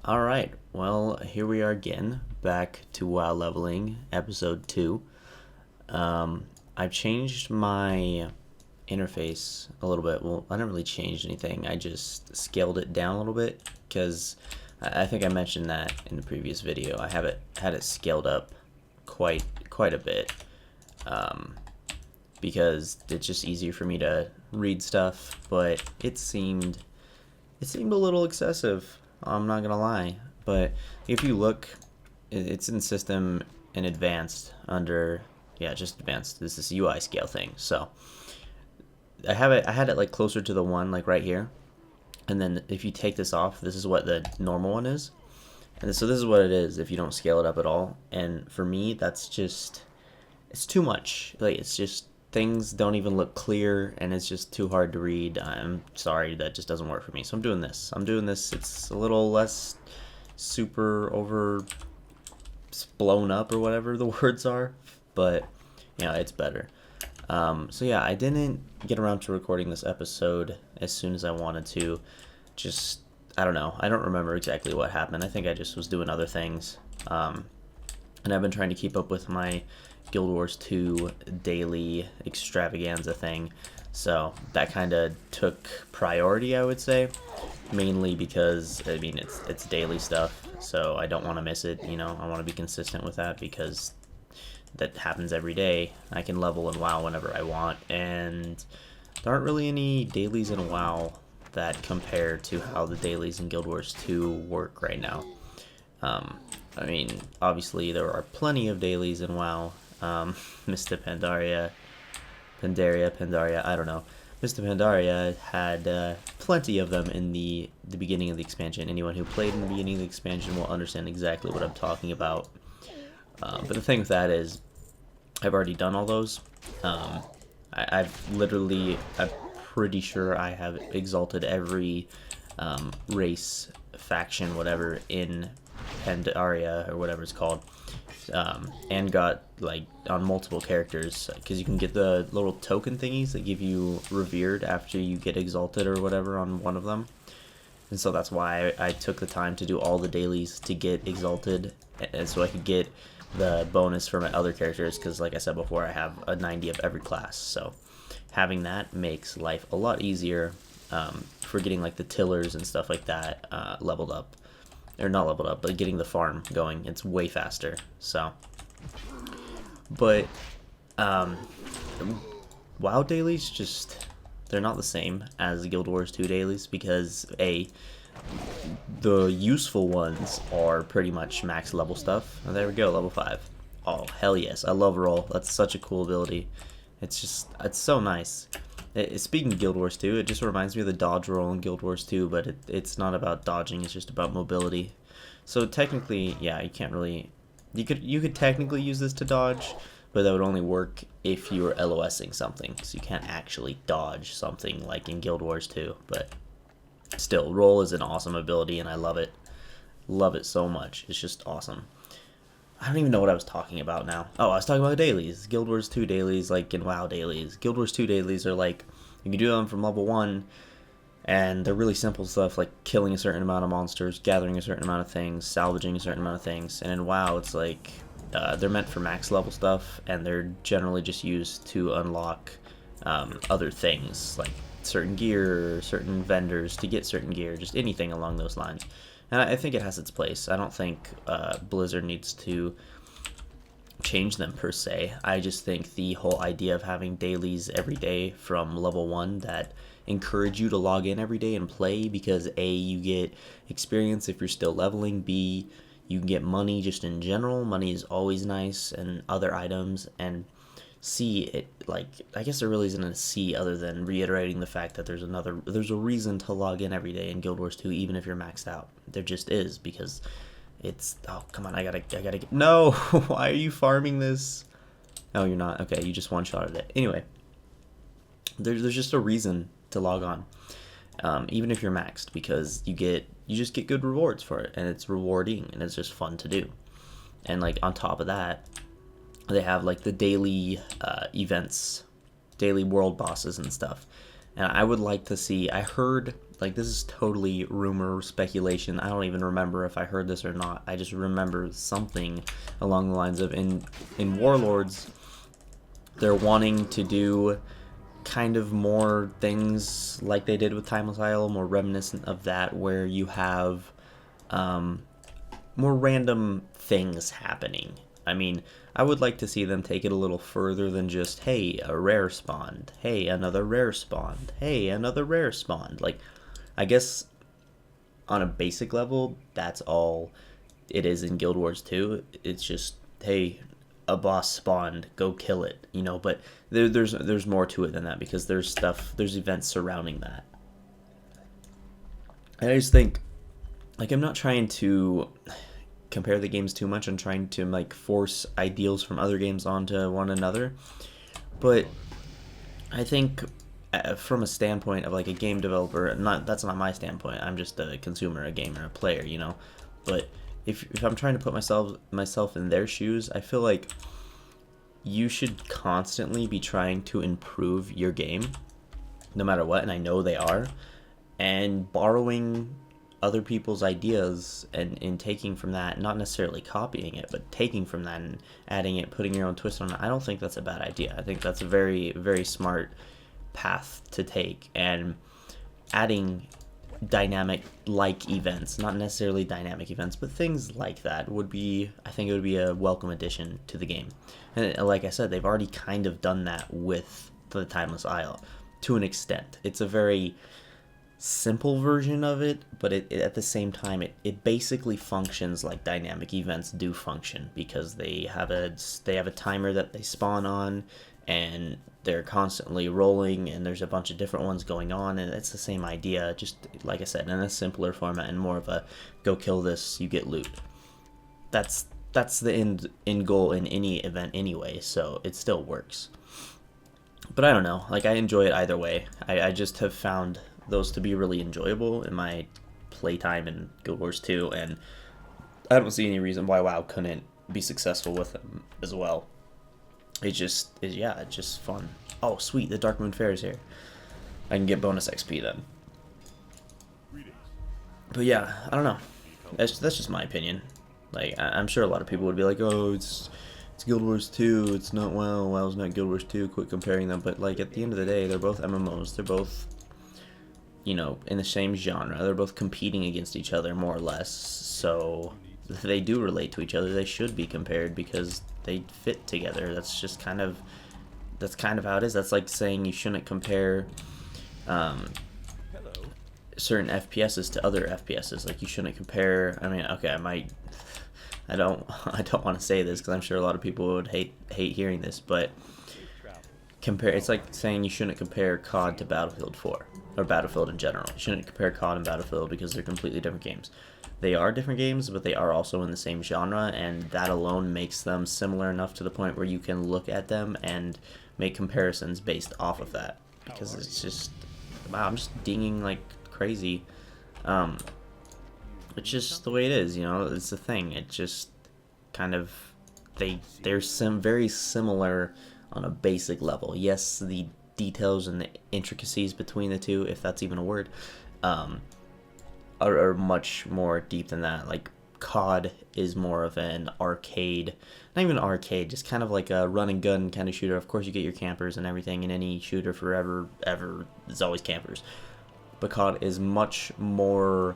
Alright, well, here we are again, back to WoW Leveling, Episode 2. I've changed my interface a little bit. Well, I didn't really change anything, I just scaled it down a little bit, because I think I mentioned that in the previous video. I have had it scaled up quite a bit, because it's just easier for me to read stuff, but it seemed a little excessive. I'm not gonna lie, but if you look, it's in system and advanced under, yeah, just advanced. This is UI scale thing. So I had it like closer to the one, like right here, and then if you take this off, this is what the normal one is, and so this is what it is if you don't scale it up at all. And for me, that's just, it's too much. Like, it's just things don't even look clear, and it's just too hard to read. I'm sorry, that just doesn't work for me. So I'm doing this. It's a little less super over blown up or whatever the words are, but it's better. So yeah, I didn't get around to recording this episode as soon as I wanted to. Just, I don't know. I don't remember exactly what happened. I think I just was doing other things. And I've been trying to keep up with my Guild Wars 2 daily extravaganza thing, so that kind of took priority, I would say, mainly because, I mean, it's daily stuff, so I don't want to miss it. I want to be consistent with that, because that happens every day. I can level in WoW whenever I want, and there aren't really any dailies in WoW that compare to how the dailies in Guild Wars 2 work right now. I mean, obviously there are plenty of dailies in WoW. Mr. Pandaria, I don't know. Mr. Pandaria had plenty of them in the beginning of the expansion. Anyone who played in the beginning of the expansion will understand exactly what I'm talking about. But the thing with that is, I've already done all those. I'm pretty sure I have exalted every race, faction, whatever, in Pandaria, or whatever it's called, and got, like, on multiple characters, because you can get the little token thingies that give you revered after you get exalted or whatever on one of them. And so that's why I took the time to do all the dailies to get exalted, and so I could get the bonus for my other characters, because like I said before, I have a 90 of every class, so having that makes life a lot easier for getting, like, the tillers and stuff like that leveled up. Or not leveled up, but getting the farm going. It's way faster. So, but WoW dailies, just, they're not the same as Guild Wars 2 dailies, because the useful ones are pretty much max level stuff. Oh, there we go, level 5. Oh, hell yes. I love roll. That's such a cool ability. It's so nice. Speaking of Guild Wars 2, it just reminds me of the dodge roll in Guild Wars 2, but it's not about dodging, it's just about mobility. So technically, yeah, you can't really... You could technically use this to dodge, but that would only work if you were LOSing something, so you can't actually dodge something like in Guild Wars 2, but still, roll is an awesome ability, and I love it. Love it so much. It's just awesome. I don't even know what I was talking about now. Oh, I was talking about dailies. Guild Wars 2 dailies, like in WoW dailies. Guild Wars 2 dailies are like, you can do them from level 1, and they're really simple stuff, like killing a certain amount of monsters, gathering a certain amount of things, salvaging a certain amount of things. And in WoW, it's like, they're meant for max level stuff, and they're generally just used to unlock other things, like certain gear, certain vendors to get certain gear, just anything along those lines. And I think it has its place. I don't think Blizzard needs to change them per se. I just think the whole idea of having dailies every day from level 1 that encourage you to log in every day and play, because A, you get experience if you're still leveling, B, you can get money just in general. Money is always nice, and other items, and C, it, like, I guess there really isn't a C other than reiterating the fact that there's a reason to log in every day in Guild Wars 2, even if you're maxed out. There just is, because it's, oh, come on, I gotta get, no, why are you farming this? No, you're not. Okay, you just one-shotted it. Anyway, there's just a reason to log on, even if you're maxed, because you just get good rewards for it, and it's rewarding, and it's just fun to do. And, like, on top of that, they have, like, the daily events, daily world bosses and stuff. And I would like to see, I heard like this is totally rumor, speculation. I don't even remember if I heard this or not. I just remember something along the lines of in Warlords, they're wanting to do kind of more things like they did with Timeless Isle, more reminiscent of that, where you have more random things happening. I mean, I would like to see them take it a little further than just, hey, a rare spawned, hey, another rare spawned, hey, another rare spawned. Like, I guess on a basic level, that's all it is in Guild Wars 2. It's just, hey, a boss spawned, go kill it, you know. But there's more to it than that, because there's events surrounding that. And I just think, like, I'm not trying to compare the games too much. I'm trying to like force ideals from other games onto one another. But I think from a standpoint of like a game developer, that's not my standpoint. I'm just a consumer, a gamer, a player, you know. But if I'm trying to put myself in their shoes, I feel like you should constantly be trying to improve your game, no matter what. And I know they are, and borrowing other people's ideas and taking from that, not necessarily copying it, but taking from that and adding it, putting your own twist on it. I don't think that's a bad idea. I think that's a very, very smart path to take. And adding dynamic like events, not necessarily dynamic events, but things like that would be, I think it would be a welcome addition to the game. And like I said, they've already kind of done that with the Timeless Isle to an extent. It's a very simple version of it, but it at the same time it basically functions like dynamic events do function, because they have a timer that they spawn on, and they're constantly rolling, and there's a bunch of different ones going on, and it's the same idea, just like I said, in a simpler format and more of a go kill this, you get loot. That's the end goal in any event anyway, so it still works. But I don't know, like I enjoy it either way. I just have found those to be really enjoyable in my playtime in Guild Wars 2, and I don't see any reason why WoW couldn't be successful with them as well. It's just fun. Oh, sweet, the Dark Moon Fair is here. I can get bonus XP then. But yeah, I don't know. That's just my opinion. Like, I'm sure a lot of people would be like, oh, it's Guild Wars 2, it's not WoW, WoW's not Guild Wars 2, quit comparing them. But like, at the end of the day, they're both MMOs, they're both, you know, in the same genre. They're both competing against each other, more or less. So if they do relate to each other, they should be compared because they fit together. That's kind of how it is. That's like saying you shouldn't compare certain FPSs to other FPSs. Like, you shouldn't compare. I mean, okay, I don't want to say this because I'm sure a lot of people would hate hearing this, but it's like saying you shouldn't compare COD to Battlefield 4, or Battlefield in general. You shouldn't compare COD and Battlefield because they're completely different games. They are different games, but they are also in the same genre, and that alone makes them similar enough to the point where you can look at them and make comparisons based off of that. Because it's just, wow, I'm just dinging like crazy. It's just the way it is, you know. It's the thing. It just kind of, they're very similar on a basic level. Yes, the details and the intricacies between the two, if that's even a word, are much more deep than that. Like, COD is more of an arcade, not even arcade, just kind of like a run and gun kind of shooter. Of course, you get your campers and everything in any shooter forever, ever. There's always campers. But COD is much more,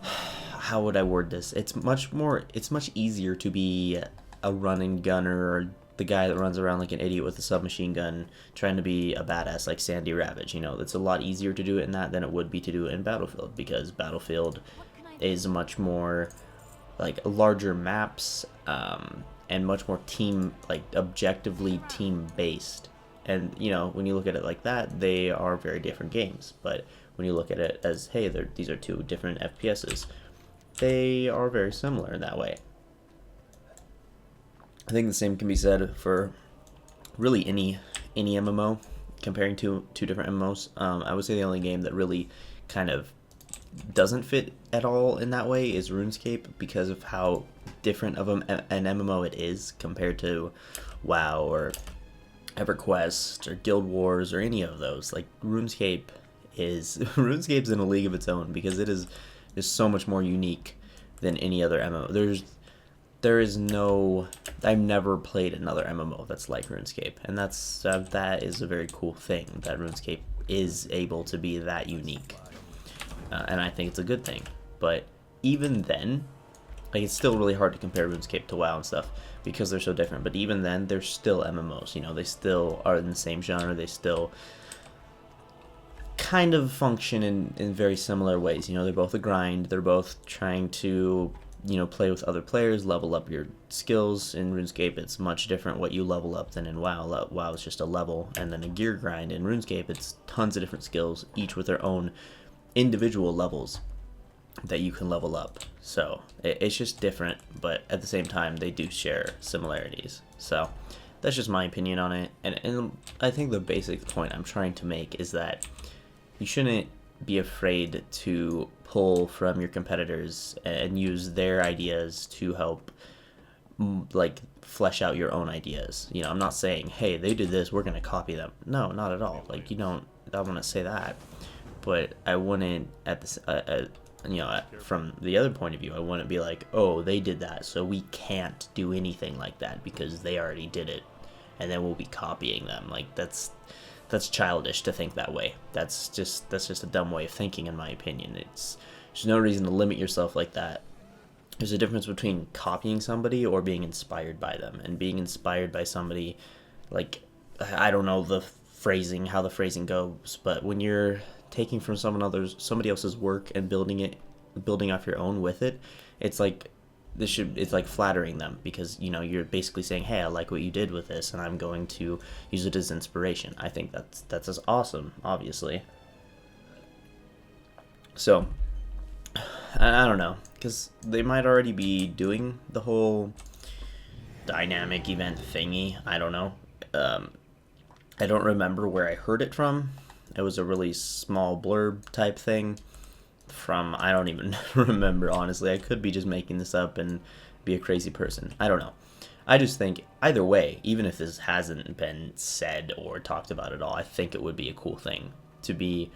how would I word this? It's much easier to be a run and gunner, or the guy that runs around like an idiot with a submachine gun trying to be a badass like Sandy Ravage. You know, it's a lot easier to do it in that than it would be to do it in Battlefield, because Battlefield is much more like larger maps, and much more team, like objectively team based. And you know, when you look at it like that, they are very different games. But when you look at it as, hey, these are two different FPSs, they are very similar in that way. I think the same can be said for really any MMO. Comparing two different MMOs, I would say the only game that really kind of doesn't fit at all in that way is RuneScape, because of how different of an MMO it is compared to WoW or EverQuest or Guild Wars or any of those. Like, RuneScape is RuneScape's in a league of its own because it is so much more unique than any other MMO. There is no, I've never played another MMO that's like RuneScape, and that is a very cool thing, that RuneScape is able to be that unique, and I think it's a good thing. But even then, like, it's still really hard to compare RuneScape to WoW and stuff because they're so different. But even then, they're still MMOs. You know, they still are in the same genre. They still kind of function in very similar ways. You know, they're both a grind. They're both trying to, you know, play with other players, level up your skills. In RuneScape, it's much different what you level up than in WoW. WoW is just a level and then a gear grind. In RuneScape, it's tons of different skills, each with their own individual levels that you can level up. So it's just different, but at the same time, they do share similarities. So that's just my opinion on it. And I think the basic point I'm trying to make is that you shouldn't be afraid to pull from your competitors and use their ideas to help, like, flesh out your own ideas. You know, I'm not saying, hey, they did this, we're gonna copy them. No, not at all. Like, I wouldn't say that, but I wouldn't you know, from the other point of view, I wouldn't be like, oh, they did that, so we can't do anything like that because they already did it, and then we'll be copying them. Like, that's childish to think that way. That's just a dumb way of thinking, in my opinion. There's no reason to limit yourself like that. There's a difference between copying somebody or being inspired by them. And being inspired by somebody, like, I don't know how the phrasing goes, but when you're taking from somebody else's work and building off your own with it, it's like it's like flattering them, because, you know, you're basically saying, hey, I like what you did with this and I'm going to use it as inspiration. I think that's as awesome, obviously. So I don't know, because they might already be doing the whole dynamic event thingy. I don't know. I don't remember where I heard it from. It was a really small blurb type thing from, I don't even remember, honestly. I could be just making this up and be a crazy person. I don't know. I just think, either way, even if this hasn't been said or talked about at all, I think it would be a cool thing to be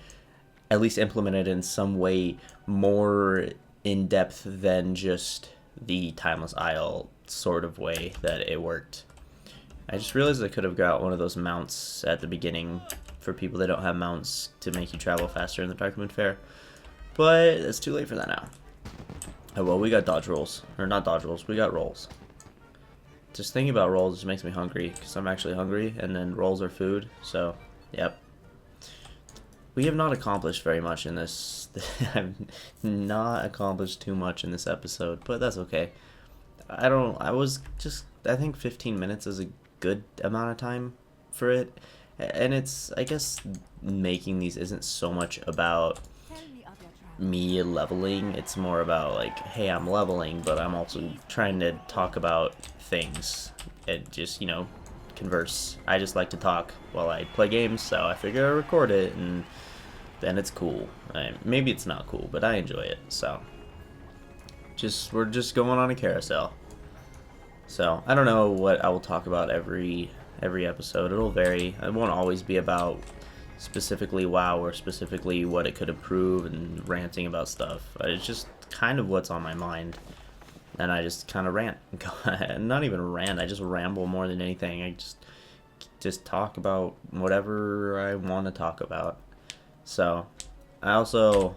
at least implemented in some way more in depth than just the Timeless Isle sort of way that it worked. I just realized I could have got one of those mounts at the beginning for people that don't have mounts to make you travel faster in the Darkmoon Fair. But it's too late for that now. Oh well, we got dodge rolls. Or not dodge rolls, we got rolls. Just thinking about rolls just makes me hungry, because I'm actually hungry, and then rolls are food, so, yep. We have not accomplished very much in this. I've not accomplished too much in this episode, but that's okay. I think 15 minutes is a good amount of time for it. And it's, I guess, making these isn't so much about me leveling. It's more about, like, hey, I'm leveling, but I'm also trying to talk about things and just, you know, converse. I just like to talk while I play games, so I figure I'll record it, and then it's cool. Maybe it's not cool, but I enjoy it, so. We're just going on a carousel. So, I don't know what I will talk about every episode. It'll vary. It won't always be about specifically WoW or specifically what it could improve and ranting about stuff. It's just kind of what's on my mind, and I just kind of rant. Not even rant, I just ramble more than anything. I just talk about whatever I want to talk about. So I also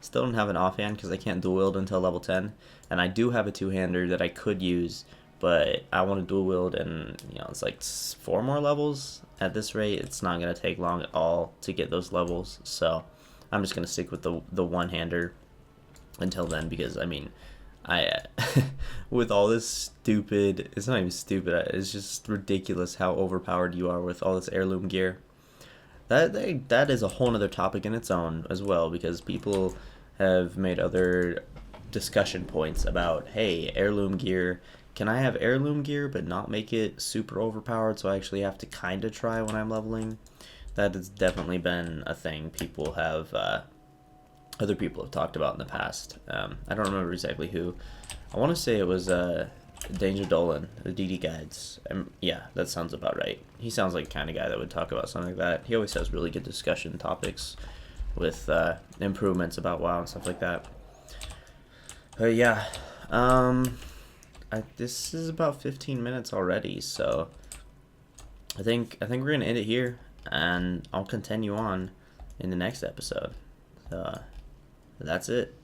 still don't have an offhand because I can't dual wield until level 10, and I do have a two-hander that I could use, but I want to dual wield, and, you know, it's like 4 more levels. At this rate, it's not going to take long at all to get those levels, so I'm just going to stick with the one-hander until then, because, I mean, with all this stupid, it's not even stupid, it's just ridiculous how overpowered you are with all this heirloom gear. That is a whole other topic in its own as well, because people have made other discussion points about, hey, heirloom gear, can I have heirloom gear but not make it super overpowered, so I actually have to kind of try when I'm leveling? That has definitely been a thing people have, other people have talked about in the past. I don't remember exactly who. I want to say it was Danger Dolan, the DD Guides. Yeah, that sounds about right. He sounds like the kind of guy that would talk about something like that. He always has really good discussion topics with improvements about WoW and stuff like that. But yeah, this is about 15 minutes already, so I think we're gonna end it here, and I'll continue on in the next episode. So that's it.